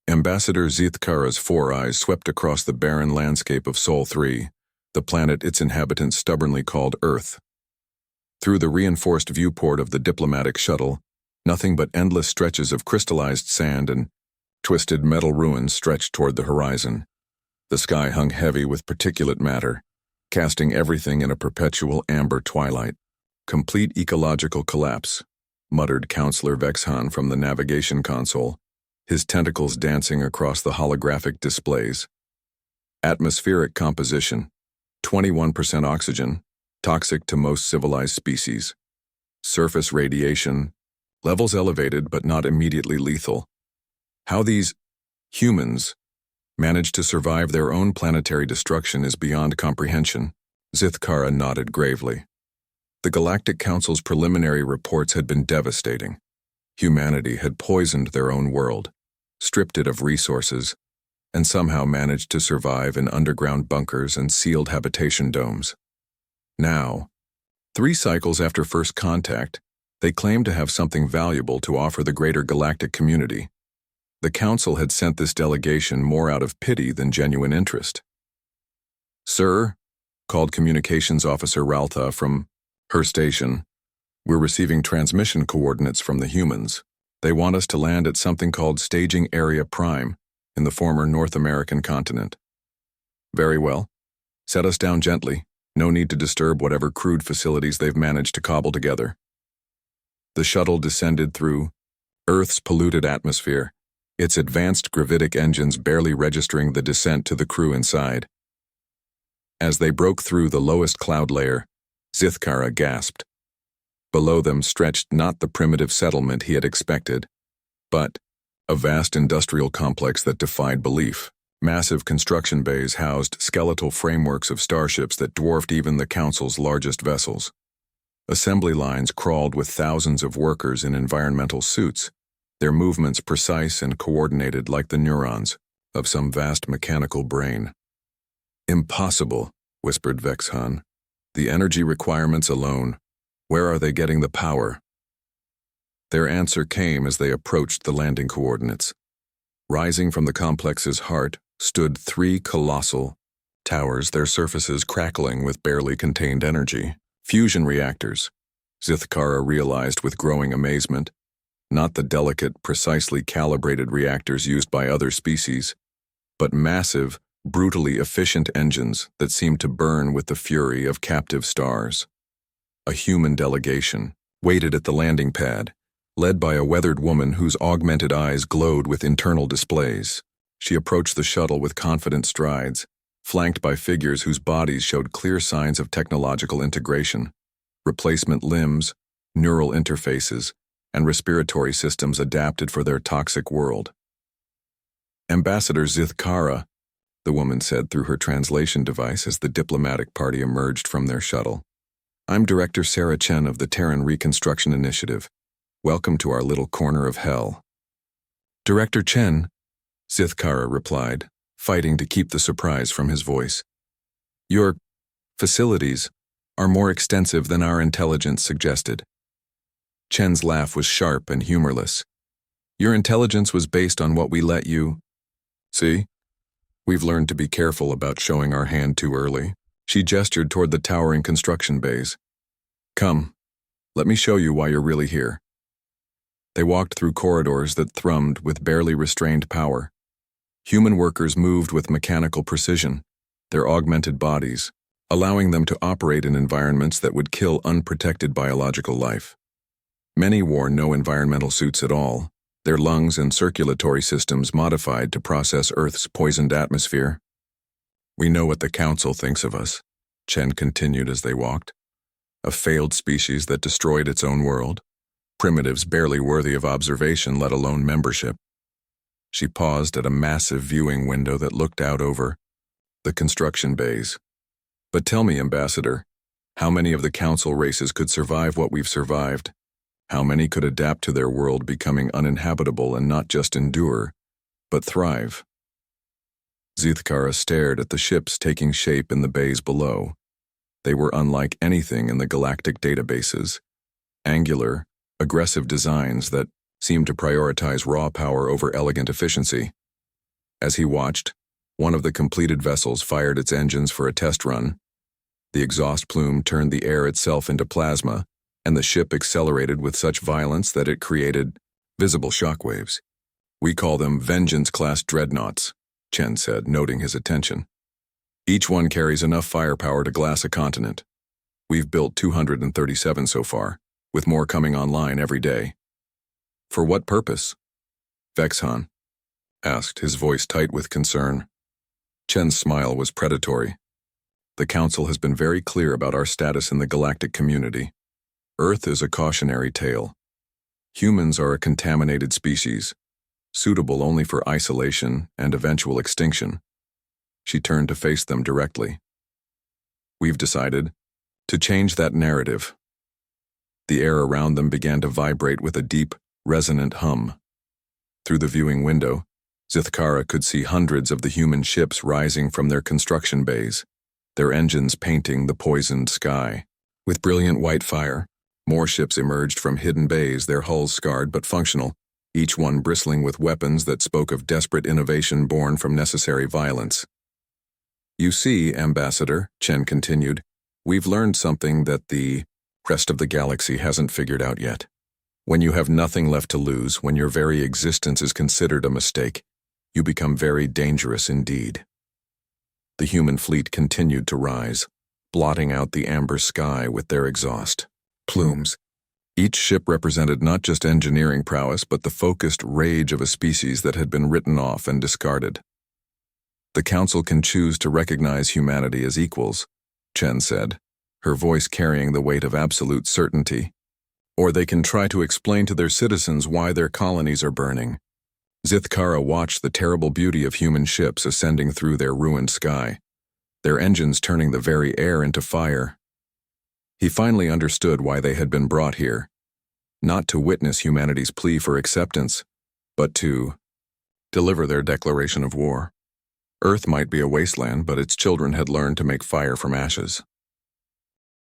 Ambassador Zithkara's four eyes swept across the barren landscape of Sol 3, the planet its inhabitants stubbornly called Earth. Through the reinforced viewport of the diplomatic shuttle, nothing but endless stretches of crystallized sand and twisted metal ruins stretched toward the horizon. The sky hung heavy with particulate matter, casting everything in a perpetual amber twilight. Complete ecological collapse, muttered Counselor Vexhan from the navigation console, his tentacles dancing across the holographic displays. Atmospheric composition: 21% oxygen, toxic to most civilized species. Surface radiation: levels elevated but not immediately lethal. How these humans managed to survive their own planetary destruction is beyond comprehension. Zithkara nodded gravely. The Galactic Council's preliminary reports had been devastating. Humanity had poisoned their own world, stripped it of resources, and somehow managed to survive in underground bunkers and sealed habitation domes. Now, 3 cycles after first contact, they claimed to have something valuable to offer the greater galactic community. The Council had sent this delegation more out of pity than genuine interest. "Sir," called Communications Officer Raltha from her station, "we're receiving transmission coordinates from the humans. They want us to land at something called Staging Area Prime in the former North American continent." "Very well. Set us down gently. No need to disturb whatever crude facilities they've managed to cobble together." The shuttle descended through Earth's polluted atmosphere, its advanced gravitic engines barely registering the descent to the crew inside. As they broke through the lowest cloud layer, Zithkara gasped. Below them stretched not the primitive settlement he had expected, but a vast industrial complex that defied belief. Massive construction bays housed skeletal frameworks of starships that dwarfed even the Council's largest vessels. Assembly lines crawled with thousands of workers in environmental suits, their movements precise and coordinated like the neurons of some vast mechanical brain. "Impossible," whispered Vexhan. "The energy requirements alone. Where are they getting the power?" Their answer came as they approached the landing coordinates. Rising from the complex's heart stood 3 colossal towers, their surfaces crackling with barely contained energy. Fusion reactors, Zithkara realized with growing amazement. Not the delicate, precisely calibrated reactors used by other species, but massive, brutally efficient engines that seemed to burn with the fury of captive stars. A human delegation waited at the landing pad, led by a weathered woman whose augmented eyes glowed with internal displays. She approached the shuttle with confident strides, flanked by figures whose bodies showed clear signs of technological integration: replacement limbs, neural interfaces, and respiratory systems adapted for their toxic world. "Ambassador Zithkara," the woman said through her translation device as the diplomatic party emerged from their shuttle. "I'm Director Sarah Chen of the Terran Reconstruction Initiative. Welcome to our little corner of hell." "Director Chen," Zithkara replied, fighting to keep the surprise from his voice. "Your facilities are more extensive than our intelligence suggested." Chen's laugh was sharp and humorless. "Your intelligence was based on what we let you see. We've learned to be careful about showing our hand too early." She gestured toward the towering construction bays. "Come, let me show you why you're really here." They walked through corridors that thrummed with barely restrained power. Human workers moved with mechanical precision, their augmented bodies, allowing them to operate in environments that would kill unprotected biological life. Many wore no environmental suits at all, their lungs and circulatory systems modified to process Earth's poisoned atmosphere. "We know what the Council thinks of us," Chen continued as they walked. "A failed species that destroyed its own world. Primitives barely worthy of observation, let alone membership." She paused at a massive viewing window that looked out over the construction bays. "But tell me, Ambassador, how many of the Council races could survive what we've survived? How many could adapt to their world becoming uninhabitable and not just endure, but thrive?" Zithkara stared at the ships taking shape in the bays below. They were unlike anything in the galactic databases. Angular, aggressive designs that seemed to prioritize raw power over elegant efficiency. As he watched, one of the completed vessels fired its engines for a test run. The exhaust plume turned the air itself into plasma, and the ship accelerated with such violence that it created visible shockwaves. "We call them Vengeance-class dreadnoughts," Chen said, noting his attention. "Each one carries enough firepower to glass a continent. We've built 237 so far, with more coming online every day." "For what purpose?" Vexhan asked, his voice tight with concern. Chen's smile was predatory. "The Council has been very clear about our status in the galactic community. Earth is a cautionary tale. Humans are a contaminated species, suitable only for isolation and eventual extinction." She turned to face them directly. "We've decided to change that narrative." The air around them began to vibrate with a deep, resonant hum. Through the viewing window, Zithkara could see hundreds of the human ships rising from their construction bays, their engines painting the poisoned sky. With brilliant white fire, more ships emerged from hidden bays, their hulls scarred but functional, each one bristling with weapons that spoke of desperate innovation born from necessary violence. "You see, Ambassador," Chen continued, "we've learned something that the rest of the galaxy hasn't figured out yet. When you have nothing left to lose, when your very existence is considered a mistake, you become very dangerous indeed." The human fleet continued to rise, blotting out the amber sky with their exhaust plumes. Each ship represented not just engineering prowess, but the focused rage of a species that had been written off and discarded. "The Council can choose to recognize humanity as equals," Chen said, her voice carrying the weight of absolute certainty. "Or they can try to explain to their citizens why their colonies are burning." Zithkara watched the terrible beauty of human ships ascending through their ruined sky, their engines turning the very air into fire. He finally understood why they had been brought here, not to witness humanity's plea for acceptance, but to deliver their declaration of war. Earth might be a wasteland, but its children had learned to make fire from ashes.